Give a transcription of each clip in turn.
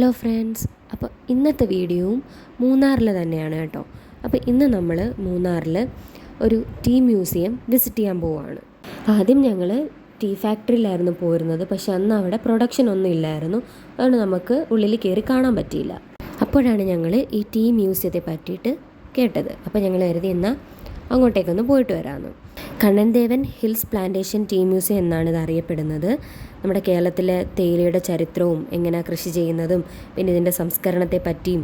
Hello friends, അപ്പോൾ ഇന്നത്തെ വീഡിയോയും മൂന്നാറിൽ തന്നെയാണ് കേട്ടോ. അപ്പോൾ ഇന്ന് നമ്മൾ മൂന്നാറിൽ ഒരു ടീ മ്യൂസിയം വിസിറ്റ് ചെയ്യാൻ പോവുകയാണ്. ആദ്യം ഞങ്ങൾ ടീ ഫാക്ടറിയിലായിരുന്നു പോരുന്നത്, പക്ഷെ അന്ന് അവിടെ പ്രൊഡക്ഷൻ ഒന്നും ഇല്ലായിരുന്നു. അതുകൊണ്ട് നമുക്ക് ഉള്ളിൽ കയറി കാണാൻ പറ്റിയില്ല. അപ്പോഴാണ് ഞങ്ങൾ ഈ ടീ മ്യൂസിയത്തെ പറ്റിയിട്ട് കേട്ടത്. അപ്പോൾ ഞങ്ങൾ കരുതി എന്നാൽ അങ്ങോട്ടേക്കൊന്ന് പോയിട്ട് വരാമെന്ന്. Kannan Devan Hills Plantation Tea Museum എന്നാണ് ഇത് അറിയപ്പെടുന്നത്. നമ്മുടെ കേരളത്തിലെ തേയിലയുടെ ചരിത്രവും എങ്ങനെ കൃഷി ചെയ്യുന്നതും പിന്നെ ഇതിൻ്റെ സംസ്കരണത്തെ പറ്റിയും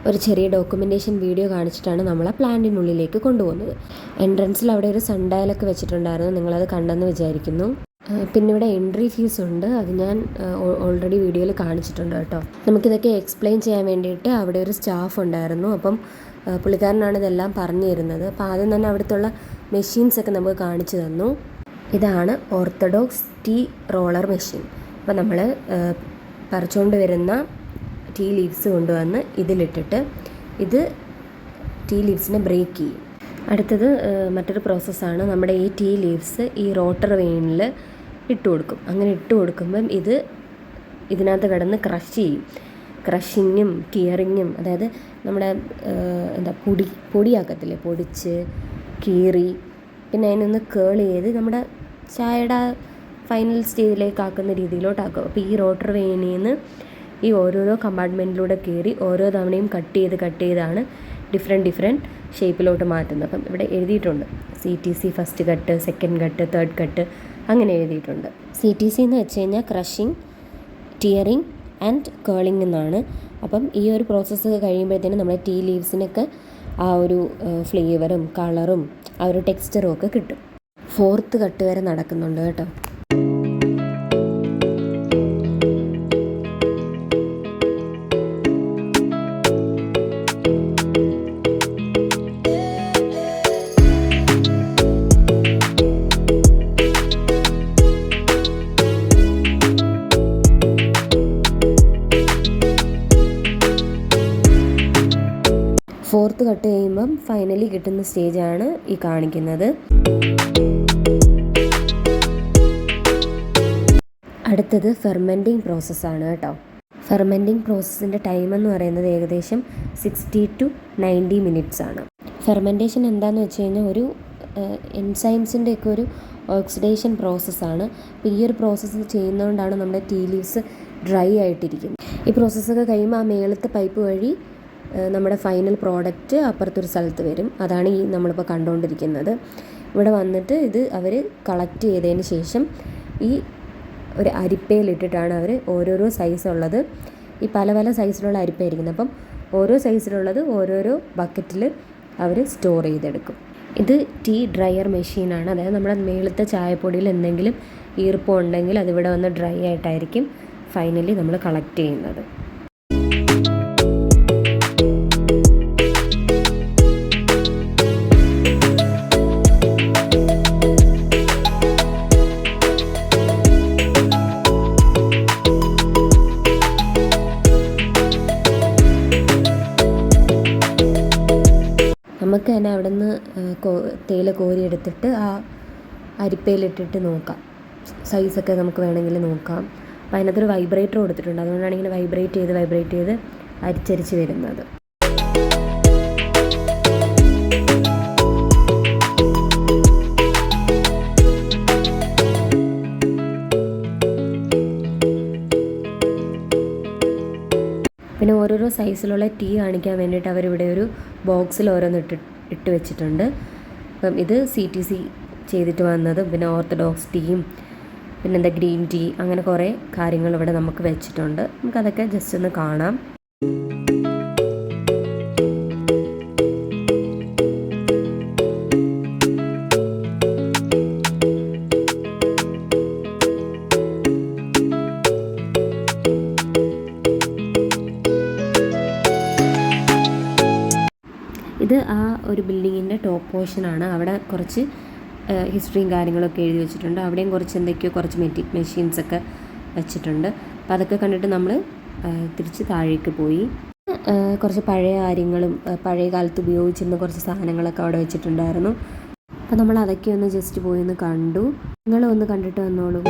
ഒരു ചെറിയ ഡോക്യുമെൻറ്റേഷൻ വീഡിയോ കാണിച്ചിട്ടാണ് നമ്മളെ പ്ലാന്റിനുള്ളിലേക്ക് കൊണ്ടുപോകുന്നത്. എൻട്രൻസിൽ അവിടെ ഒരു സൺഡയലൊക്കെ വെച്ചിട്ടുണ്ടായിരുന്നു, നിങ്ങളത് കണ്ടെന്ന് വിചാരിക്കുന്നു. പിന്നെ ഇവിടെ എൻട്രി ഫീസ് ഉണ്ട്, അത് ഞാൻ ഓൾറെഡി വീഡിയോയിൽ കാണിച്ചിട്ടുണ്ട് കേട്ടോ. നമുക്കിതൊക്കെ എക്സ്പ്ലെയിൻ ചെയ്യാൻ വേണ്ടിയിട്ട് അവിടെ ഒരു സ്റ്റാഫ് ഉണ്ടായിരുന്നു. അപ്പം പുള്ളിക്കാരനാണ് ഇതെല്ലാം പറഞ്ഞു തരുന്നത്. അപ്പോൾ ആദ്യം തന്നെ അവിടുത്തുള്ള മെഷീൻസൊക്കെ നമുക്ക് കാണിച്ചു തന്നു. ഇതാണ് ഓർത്തഡോക്സ് ടീ റോളർ മെഷീൻ. അപ്പോൾ നമ്മൾ പറിച്ചുകൊണ്ട് വരുന്ന ടീ ലീവ്സ് കൊണ്ടുവന്ന് ഇതിലിട്ടിട്ട് ഇത് ടീ ലീവ്സിനെ ബ്രേക്ക് ചെയ്യും. അടുത്തത് മറ്റൊരു പ്രോസസ്സാണ്. നമ്മുടെ ഈ ടീ ലീവ്സ് ഈ റോട്ടർ വെയിനിൽ ഇട്ട് കൊടുക്കും. അങ്ങനെ ഇട്ട് കൊടുക്കുമ്പം ഇതിനകത്ത് കിടന്ന് ക്രഷ് ചെയ്യും. ക്രഷിങ്ങും ടിയറിങ്ങും, അതായത് നമ്മുടെ പൊടിയാക്കത്തില്ലേ, പൊടിച്ച് കീറി പിന്നെ അതിനൊന്ന് കേൾ ചെയ്ത് നമ്മുടെ ചായയുടെ ഫൈനൽ സ്റ്റേജിലേക്ക് ആക്കുന്ന രീതിയിലോട്ടാക്കും. അപ്പോൾ ഈ റോട്ടർ വെയിനിൽ നിന്ന് ഈ ഓരോരോ കമ്പാർട്ട്മെൻറ്റിലൂടെ കയറി ഓരോ തവണയും കട്ട് ചെയ്താണ് ഡിഫറെൻറ്റ് ഷേപ്പിലോട്ട് മാറ്റുന്നത്. അപ്പം ഇവിടെ എഴുതിയിട്ടുണ്ട് CTC first cut, second cut, third cut, അങ്ങനെ എഴുതിയിട്ടുണ്ട്. CTC എന്ന് വെച്ച് കഴിഞ്ഞാൽ ക്രഷിങ്, ടിയറിങ് ആൻഡ് കേളിങ് എന്നാണ്. അപ്പം ഈ ഒരു പ്രോസസ്സ് കഴിയുമ്പോഴത്തേനും നമ്മുടെ ടീ ലീവ്സിനൊക്കെ ആ ഒരു ഫ്ലേവറും കളറും ആ ഒരു ടെക്സ്ചറും ഒക്കെ കിട്ടും. 4th കട്ട് വരെ നടക്കുന്നുണ്ട് കേട്ടോ. ഫോർത്ത് കട്ട് കഴിയുമ്പം ഫൈനലി കിട്ടുന്ന സ്റ്റേജാണ് ഈ കാണിക്കുന്നത്. അടുത്തത് ഫെർമെൻറ്റിങ് പ്രോസസ്സാണ് കേട്ടോ. ഫെർമെൻറ്റിങ് പ്രോസസ്സിൻ്റെ ടൈം എന്ന് പറയുന്നത് ഏകദേശം 60 to 90 മിനിറ്റ്സ് ആണ്. ഫെർമെൻറ്റേഷൻ എന്താണെന്ന് വെച്ച് കഴിഞ്ഞാൽ ഒരു എൻസൈംസിൻ്റെ ഒക്കെ ഒരു ഓക്സിഡേഷൻ പ്രോസസ്സാണ്. അപ്പോൾ ഈ ഒരു പ്രോസസ്സ് ചെയ്യുന്നതുകൊണ്ടാണ് നമ്മുടെ ടീ ലീവ്സ് ഡ്രൈ ആയിട്ടിരിക്കുന്നത്. ഈ പ്രോസസ്സൊക്കെ കഴിയുമ്പോൾ ആ മേളത്തെ പൈപ്പ് വഴി നമ്മുടെ ഫൈനൽ പ്രോഡക്റ്റ് അപ്പുറത്തൊരു സ്ഥലത്ത് വരും. അതാണ് ഈ നമ്മളിപ്പോൾ കണ്ടുകൊണ്ടിരിക്കുന്നത്. ഇവിടെ വന്നിട്ട് ഇത് അവർ കളക്ട് ചെയ്തതിന് ശേഷം ഈ ഒരു അരിപ്പയിലിട്ടിട്ടാണ് അവർ ഓരോരോ സൈസുള്ളത്, ഈ പല പല സൈസിലുള്ള അരിപ്പയായിരിക്കുന്നത്. അപ്പം ഓരോ സൈസിലുള്ളത് ഓരോരോ ബക്കറ്റിൽ അവർ സ്റ്റോർ ചെയ്തെടുക്കും. ഇത് ടീ ഡ്രയർ മെഷീനാണ്. അതായത് നമ്മുടെ മേളത്തെ ചായപ്പൊടിയിൽ എന്തെങ്കിലും ഈർപ്പം ഉണ്ടെങ്കിൽ അതിവിടെ വന്ന് ഡ്രൈ ആയിട്ടായിരിക്കും ഫൈനലി നമ്മൾ കളക്ട് ചെയ്യുന്നത്. നമുക്ക് തന്നെ അവിടെ നിന്ന് തേയില കോരി എടുത്തിട്ട് ആ അരിപ്പയിലിട്ടിട്ട് നോക്കാം, സൈസൊക്കെ നമുക്ക് വേണമെങ്കിൽ നോക്കാം. അപ്പോൾ അതിനകത്തൊരു വൈബ്രേറ്റർ കൊടുത്തിട്ടുണ്ട്, അതുകൊണ്ടാണ് ഇങ്ങനെ വൈബ്രേറ്റ് ചെയ്ത് അരിച്ചരിച്ച് വരുന്നത്. പിന്നെ ഓരോരോ സൈസിലുള്ള ടീ കാണിക്കാൻ വേണ്ടിയിട്ട് അവരിവിടെ ഒരു ബോക്സിൽ ഓരോന്ന് ഇട്ട് വെച്ചിട്ടുണ്ട്. അപ്പം ഇത് CTC ചെയ്തിട്ട് വന്നതും പിന്നെ ഓർത്തഡോക്സ് ടീയും പിന്നെന്താ ഗ്രീൻ ടീ, അങ്ങനെ കുറേ കാര്യങ്ങൾ ഇവിടെ നമുക്ക് വെച്ചിട്ടുണ്ട്. നമുക്കതൊക്കെ ജസ്റ്റ് ഒന്ന് കാണാം. ഇത് ആ ഒരു ബിൽഡിങ്ങിൻ്റെ ടോപ്പ് പോർഷനാണ്. അവിടെ കുറച്ച് ഹിസ്റ്ററിയും കാര്യങ്ങളൊക്കെ എഴുതി വെച്ചിട്ടുണ്ട്. അവിടെയും കുറച്ച് മെഷീൻസൊക്കെ വെച്ചിട്ടുണ്ട്. അപ്പോൾ അതൊക്കെ കണ്ടിട്ട് നമ്മൾ തിരിച്ച് താഴേക്ക് പോയി. കുറച്ച് പഴയ കാര്യങ്ങളും പഴയ കാലത്ത് ഉപയോഗിച്ചിരുന്ന കുറച്ച് സാധനങ്ങളൊക്കെ അവിടെ വെച്ചിട്ടുണ്ടായിരുന്നു. അപ്പോൾ നമ്മൾ അതൊക്കെ ഒന്ന് ജസ്റ്റ് പോയി ഒന്ന് കണ്ടു. നിങ്ങളൊന്ന് കണ്ടിട്ട് വന്നോളൂ.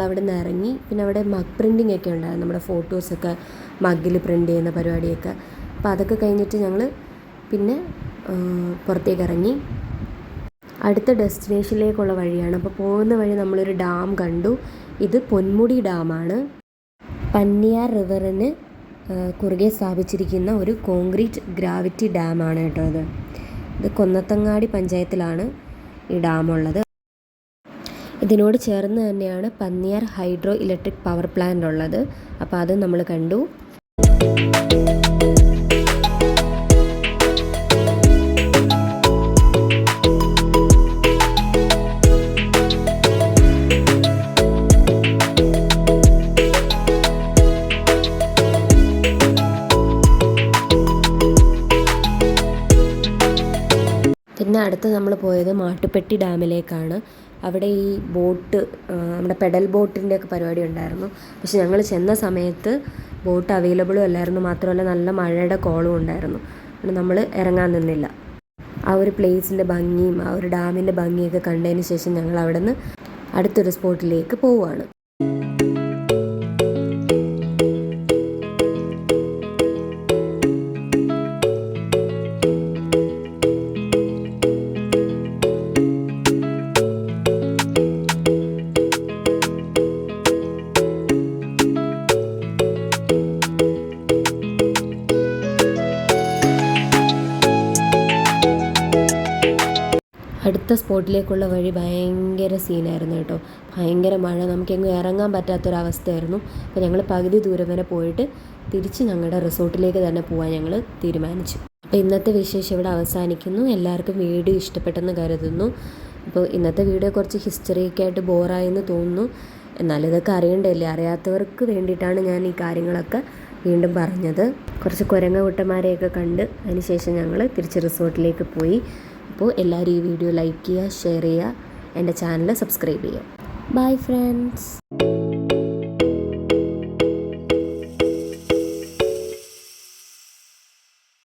അവിടെ നിന്ന് ഇറങ്ങി. പിന്നെ അവിടെ മഗ് പ്രിൻറ്റിംഗ് ഒക്കെ ഉണ്ടായിരുന്നു, നമ്മുടെ ഫോട്ടോസൊക്കെ മഗ്ഗിൽ പ്രിൻ്റ് ചെയ്യുന്ന പരിപാടിയൊക്കെ. അപ്പോൾ അതൊക്കെ കഴിഞ്ഞിട്ട് ഞങ്ങൾ പിന്നെ പുറത്തേക്ക് ഇറങ്ങി. അടുത്ത ഡെസ്റ്റിനേഷനിലേക്കുള്ള വഴിയാണ്. അപ്പോൾ പോകുന്ന വഴി നമ്മളൊരു ഡാം കണ്ടു. ഇത് പൊന്മുടി ഡാമാണ്. പന്നിയാർ റിവറിന് കുറുകെ സ്ഥാപിച്ചിരിക്കുന്ന ഒരു കോൺക്രീറ്റ് ഗ്രാവിറ്റി ഡാമാണ് കേട്ടോ ഇത് കൊന്നത്തങ്ങാടി പഞ്ചായത്തിലാണ് ഈ ഡാമുള്ളത്. ഇതിനോട് ചേർന്ന് തന്നെയാണ് Panniyar hydro electric power plant ഉള്ളത്. അപ്പോൾ അത് നമ്മൾ കണ്ടു. പിന്നെ അടുത്ത് നമ്മൾ പോയത് മാട്ടുപ്പെട്ടി ഡാമിലേക്കാണ്. അവിടെ ഈ ബോട്ട്, നമ്മുടെ പെഡൽ ബോട്ടിൻ്റെയൊക്കെ പരിപാടി ഉണ്ടായിരുന്നു. പക്ഷെ ഞങ്ങൾ ചെന്ന സമയത്ത് ബോട്ട് അവൈലബിളും അല്ലായിരുന്നു. മാത്രമല്ല നല്ല മഴയുടെ കോളും ഉണ്ടായിരുന്നു. നമ്മൾ ഇറങ്ങാൻ നിന്നില്ല. ആ ഒരു പ്ലേസിൻ്റെ ഭംഗിയും ആ ഒരു ഡാമിൻ്റെ ഭംഗിയൊക്കെ കണ്ടതിന് ശേഷം ഞങ്ങൾ അവിടെ നിന്ന് അടുത്തൊരു സ്പോട്ടിലേക്ക് പോവുകയാണ്. അടുത്ത സ്പോട്ടിലേക്കുള്ള വഴി ഭയങ്കര സീനായിരുന്നു കേട്ടോ. ഭയങ്കര മഴ, നമുക്കെങ്ങും ഇറങ്ങാൻ പറ്റാത്തൊരവസ്ഥയായിരുന്നു. അപ്പോൾ ഞങ്ങൾ പകുതി ദൂരം വരെ പോയിട്ട് തിരിച്ച് ഞങ്ങളുടെ റിസോർട്ടിലേക്ക് തന്നെ പോകാൻ ഞങ്ങൾ തീരുമാനിച്ചു. അപ്പോൾ ഇന്നത്തെ വിശേഷം ഇവിടെ അവസാനിക്കുന്നു. എല്ലാവർക്കും വീഡിയോ ഇഷ്ടപ്പെട്ടെന്ന് കരുതുന്നു. അപ്പോൾ ഇന്നത്തെ വീഡിയോ കുറച്ച് ഹിസ്റ്ററിയൊക്കെ ആയിട്ട് ബോറായെന്ന് തോന്നുന്നു. എന്നാലും ഇതൊക്കെ അറിയണ്ടല്ലേ, അറിയാത്തവർക്ക് വേണ്ടിയിട്ടാണ് ഞാൻ ഈ കാര്യങ്ങളൊക്കെ വീണ്ടും പറഞ്ഞത്. കുറച്ച് കുരങ്ങ കുട്ടന്മാരെയൊക്കെ കണ്ട് അതിന് ശേഷം ഞങ്ങൾ തിരിച്ച് റിസോർട്ടിലേക്ക് പോയി. അപ്പോൾ എല്ലാവരും ഈ വീഡിയോ ലൈക്ക് ചെയ്യുക, ഷെയർ ചെയ്യുക, എൻ്റെ ചാനൽ സബ്സ്ക്രൈബ് ചെയ്യുക. Bye friends.